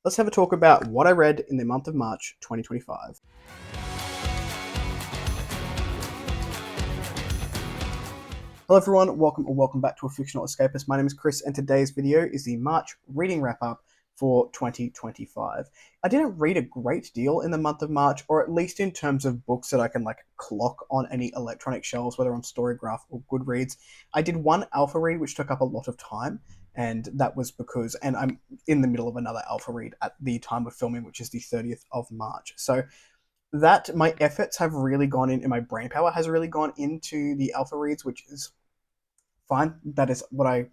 let's have a talk about what I read in the month of March 2025. Hello everyone, welcome back to A Fictional Escapist. My name is Kris, and today's video is the March reading wrap-up for 2025. I didn't read a great deal in the month of March, or at least in terms of books that I can clock on any electronic shelves, whether on Storygraph or Goodreads. I did one alpha read, which took up a lot of time, and that was because, and I'm in the middle of another alpha read at the time of filming, which is the 30th of March. So that my efforts have really gone in, and my brain power has really gone into the alpha reads, which is fine. That is what I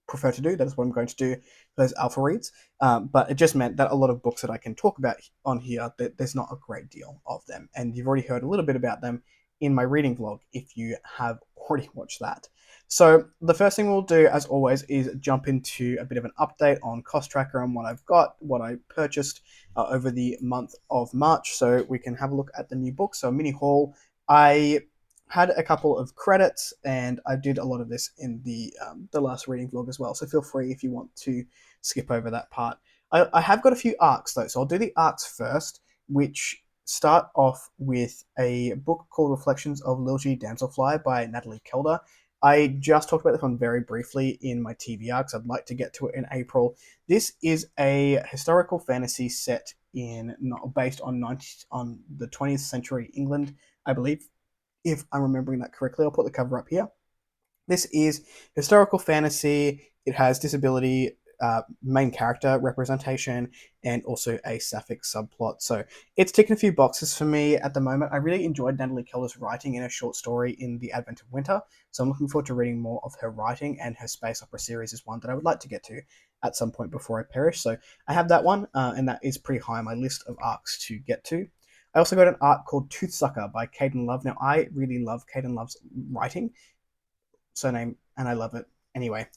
prefer to do. That is what I'm going to do for those alpha reads. But it just meant that a lot of books that I can talk about on here, there's not a great deal of them. And you've already heard a little bit about them in my reading vlog if you have already watched that. So the first thing we'll do, as always, is jump into a bit of an update on Cost Tracker and what I've got, what I purchased over the month of March, so we can have a look at the new book. So mini haul. I had a couple of credits, and I did a lot of this in the last reading vlog as well, so feel free if you want to skip over that part. I have got a few arcs though, so I'll do the arcs first, which start off with a book called Reflections of Lil G Damselfly by Natalie Kelder. I just talked about this one very briefly in my TV arcs. I'd like to get to it in April. This is a historical fantasy set based on the 20th century England, I believe, if I'm remembering that correctly. I'll put the cover up here. This is historical fantasy. It has disability main character representation and also a sapphic subplot. So it's ticking a few boxes for me at the moment. I really enjoyed Natalie Keller's writing in a short story in The Advent of Winter. So I'm looking forward to reading more of her writing, and her space opera series is one that I would like to get to at some point before I perish. So I have that one, and that is pretty high on my list of arcs to get to. I also got an arc called Toothsucker by Caden Love. Now, I really love Caden Love's writing, surname, and I love it. Anyway,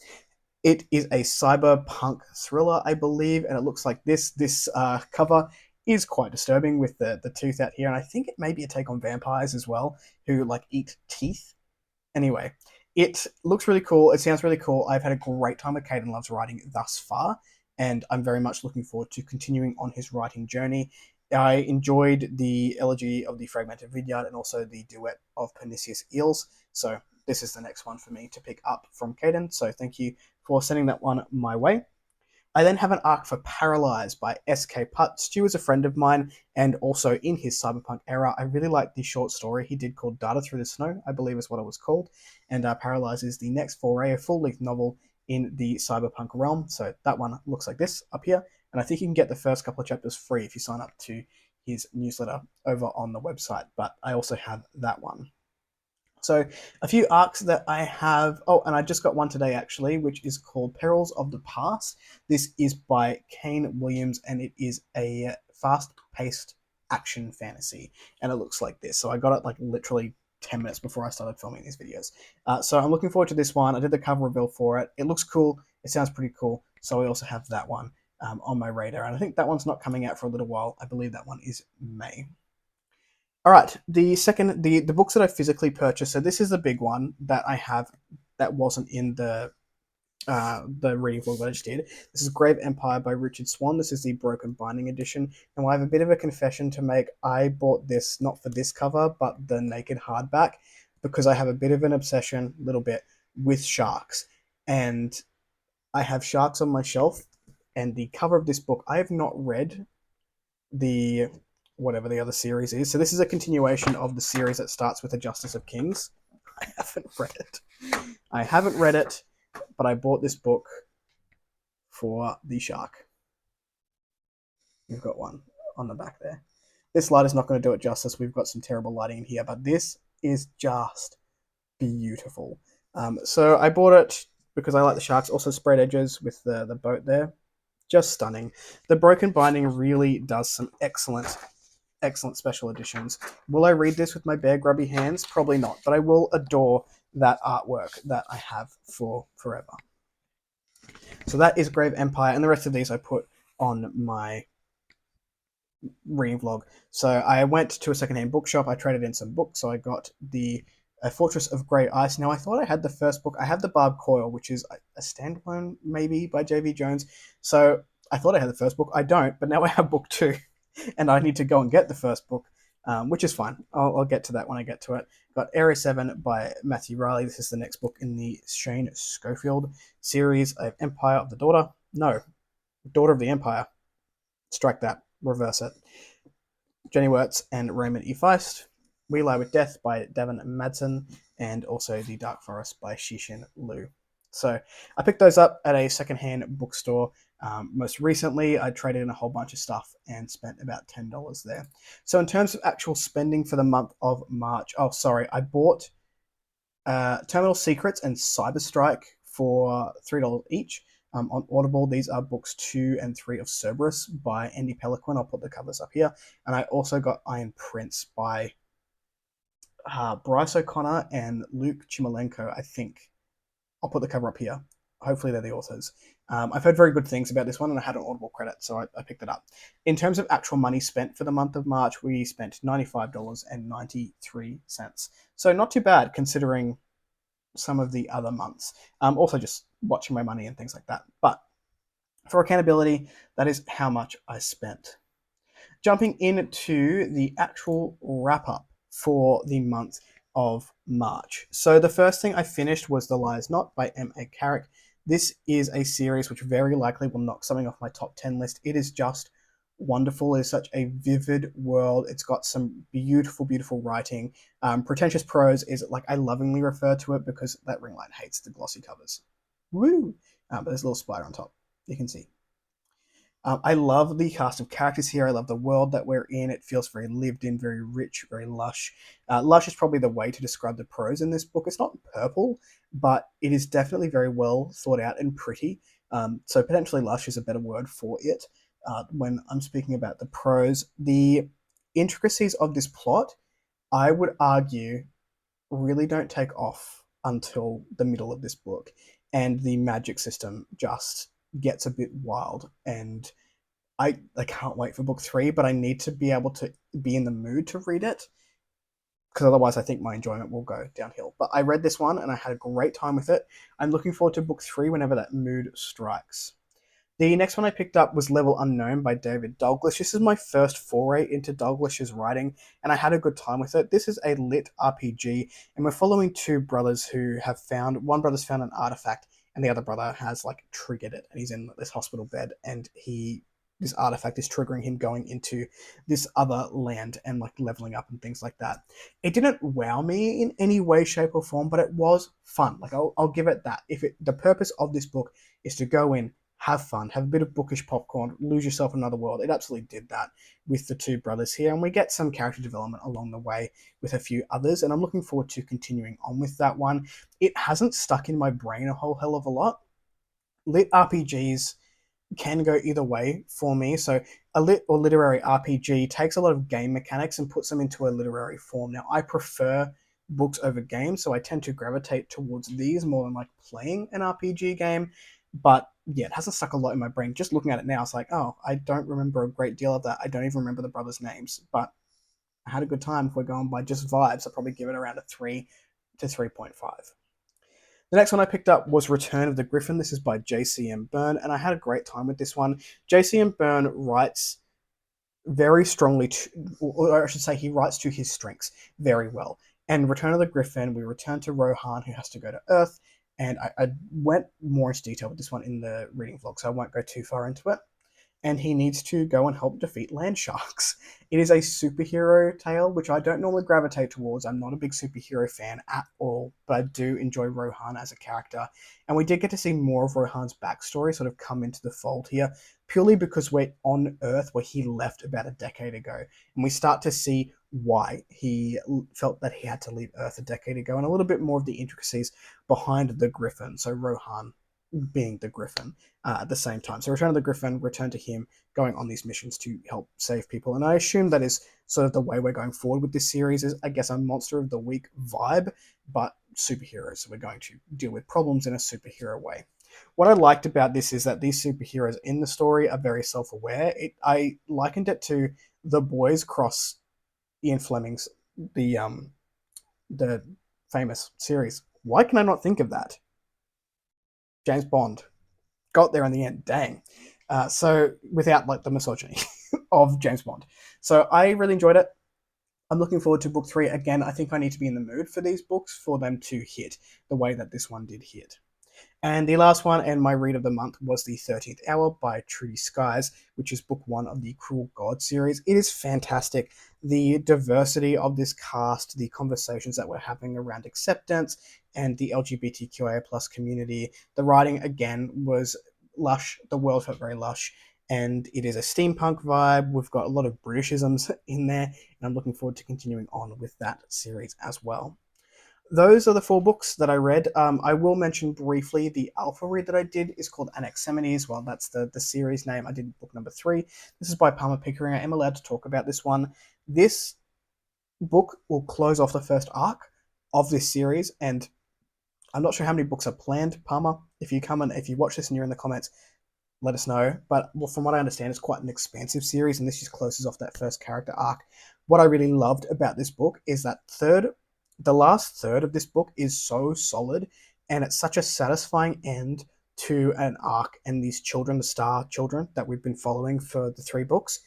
it is a cyberpunk thriller, I believe, and it looks like this. This cover is quite disturbing with the tooth out here, and I think it may be a take on vampires as well, who eat teeth. Anyway, it looks really cool. It sounds really cool. I've had a great time with Caden Love's writing thus far, and I'm very much looking forward to continuing on his writing journey. I enjoyed the elegy of the Fragmented Vineyard and also the duet of Pernicious Eels, so this is the next one for me to pick up from Caden, so thank you for sending that one my way. I then have an arc for Paralyzed by S.K. Putt. Stu is a friend of mine, and also in his cyberpunk era, I really liked the short story he did called Data Through the Snow, I believe is what it was called, and Paralyzed is the next foray, a full-length novel in the cyberpunk realm, so that one looks like this up here, and I think you can get the first couple of chapters free if you sign up to his newsletter over on the website, but I also have that one. So a few arcs that I have, and I just got one today actually, which is called Perils of the Past. This is by Kane Williams, and it is a fast-paced action fantasy, and it looks like this. So I got it literally 10 minutes before I started filming these videos. So I'm looking forward to this one. I did the cover reveal for it. It looks cool. It sounds pretty cool. So I also have that one on my radar, and I think that one's not coming out for a little while. I believe that one is May. All right, the books that I physically purchased. So this is the big one that I have that wasn't in the reading vlog that I just did. This is Grave Empire by Richard Swan. This is the Broken Binding edition. And I have a bit of a confession to make. I bought this not for this cover, but the naked hardback, because I have a bit of an obsession, little bit, with sharks. And I have sharks on my shelf, and the cover of this book, I have not read the whatever the other series is. So this is a continuation of the series that starts with the Justice of Kings. I haven't read it. I haven't read it, but I bought this book for the shark. We've got one on the back there. This light is not going to do it justice. We've got some terrible lighting in here, but this is just beautiful. So I bought it because I like the sharks. Also sprayed edges with the boat there. Just stunning. The Broken Binding really does some excellent special editions. Will I read this with my bare grubby hands? Probably not, but I will adore that artwork that I have for forever. So that is Grave Empire, and the rest of these I put on my reading vlog. So I went to a secondhand bookshop. I traded in some books, so I got the Fortress of Grey Ice. Now, I thought I had the first book. I have the Barb Coil, which is a standalone, maybe, by J.V. Jones. So I thought I had the first book. I don't, but now I have book two, and I need to go and get the first book, which is fine. I'll get to that when I get to it. Got Area 7 by Matthew Riley. This is the next book in the Shane Schofield series of Empire of the Daughter. No, Daughter of the Empire. Strike that. Reverse it. Jenny Wirtz and Raymond E. Feist. We Lie with Death by Davin Madsen, and also The Dark Forest by Shishin Liu. So I picked those up at a secondhand bookstore. Most recently, I traded in a whole bunch of stuff and spent about $10 there. So in terms of actual spending for the month of March, I bought Terminal Secrets and Cyberstrike for $3 each. On Audible, these are books 2 and 3 of Cerberus by Andy Peliquin. I'll put the covers up here. And I also got Iron Prince by Bryce O'Connor and Luke Chimolenko, I think. I'll put the cover up here. Hopefully they're the authors. I've heard very good things about this one, and I had an Audible credit, so I picked it up. In terms of actual money spent for the month of March, we spent $95.93. So not too bad, considering some of the other months. Also just watching my money and things like that. But for accountability, that is how much I spent. Jumping into the actual wrap-up for the month of March. So the first thing I finished was The Lies Not by M.A. Carrick. This is a series which very likely will knock something off my top 10 list. It is just wonderful. It is such a vivid world. It's got some beautiful, beautiful writing. Pretentious prose is, like, I lovingly refer to it because that ring light hates the glossy covers. Woo! But there's a little spider on top. You can see. I love the cast of characters here. I love the world that we're in. It feels very lived in, very rich, very lush. Lush is probably the way to describe the prose in this book. It's not purple, but it is definitely very well thought out and pretty. So potentially lush is a better word for it when I'm speaking about the prose. The intricacies of this plot, I would argue, really don't take off until the middle of this book. And the magic system just gets a bit wild, and I can't wait for book 3, but I need to be able to be in the mood to read it, because otherwise I think my enjoyment will go downhill. But I read this one and I had a great time with it. I'm looking forward to book 3 whenever that mood strikes. The next one I picked up was Level Unknown by David Dalglish. This is my first foray into Dalglish's writing, and I had a good time with it. This is a lit RPG, and we're following two brothers who have found, one brother's found an artifact, and the other brother has, like, triggered it, and he's in this hospital bed, and this artifact is triggering him going into this other land and, like, leveling up and things like that. It didn't wow me in any way, shape, or form, but it was fun. Like, I'll give it that. The purpose of this book is to go in, have fun, have a bit of bookish popcorn, lose yourself in another world. It absolutely did that with the two brothers here, and we get some character development along the way with a few others, and I'm looking forward to continuing on with that one. It hasn't stuck in my brain a whole hell of a lot. Lit RPGs can go either way for me. So a lit or literary RPG takes a lot of game mechanics and puts them into a literary form. Now, I prefer books over games, so I tend to gravitate towards these more than, like, playing an RPG game. But yeah, it hasn't stuck a lot in my brain. Just looking at it now, it's like, oh, I don't remember a great deal of that. I don't even remember the brothers' names, but I had a good time. If we're going by just vibes, I'll probably give it around a 3 to 3.5. The next one I picked up was Return of the Griffin. This is by J.C.M. Byrne, and I had a great time with this one. J.C.M. Byrne writes very strongly, or I should say he writes to his strengths very well. And Return of the Griffin, we return to Rohan, who has to go to Earth, and I went more into detail with this one in the reading vlog, so I won't go too far into it. And he needs to go and help defeat land sharks. It is a superhero tale, which I don't normally gravitate towards. I'm not a big superhero fan at all, but I do enjoy Rohan as a character. And we did get to see more of Rohan's backstory sort of come into the fold here, purely because we're on Earth where he left about a decade ago. And we start to see why he felt that he had to leave Earth a decade ago, and a little bit more of the intricacies behind the Griffin. So Rohan being the Griffin at the same time. So Return of the Griffin, return to him going on these missions to help save people. And I assume that is sort of the way we're going forward with this series, is, I guess, a Monster of the Week vibe, but superheroes. So we're going to deal with problems in a superhero way. What I liked about this is that these superheroes in the story are very self-aware. I likened it to The Boys cross Ian Fleming's, the famous series. Why can I not think of that? James Bond. Got there in the end. Dang. So without like the misogyny of James Bond. So I really enjoyed it. I'm looking forward to book 3 again. I think I need to be in the mood for these books for them to hit the way that this one did hit. And the last one and my read of the month was the 13th Hour by Trudy Skies, which is book 1 of the Cruel God series. It is fantastic. The diversity of this cast, the conversations that we're having around acceptance and the LGBTQIA plus community. The writing, again, was lush. The world felt very lush. And it is a steampunk vibe. We've got a lot of Britishisms in there. And I'm looking forward to continuing on with that series as well. Those are the 4 books that I read. I will mention briefly the alpha read that I did is called Anaximines. Well, that's the series name. I did book number 3. This is by Palmer Pickering. I am allowed to talk about this one. This book will close off the first arc of this series, and I'm not sure how many books are planned. Palmer, if you watch this and you're in the comments, let us know. But from what I understand, it's quite an expansive series, and this just closes off that first character arc. What I really loved about this book is that the last third of this book is so solid, and it's such a satisfying end to an arc. And these children, the star children that we've been following for the 3 books,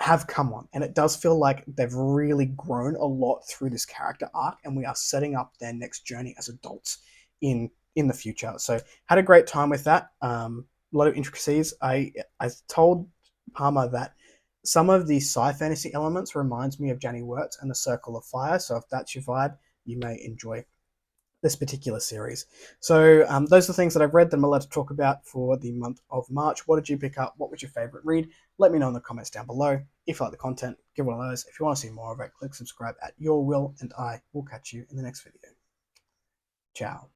have come on. And it does feel like they've really grown a lot through this character arc, and we are setting up their next journey as adults in the future. So had a great time with that. A lot of intricacies. I told Palmer that some of the sci-fantasy elements reminds me of Janny Wirtz and the Circle of Fire. So if that's your vibe, you may enjoy this particular series. So those are the things that I've read that I'm allowed to talk about for the month of March. What did you pick up? What was your favorite read? Let me know in the comments down below. If you like the content, give one of those. If you want to see more of it, click subscribe at your will, and I will catch you in the next video. Ciao.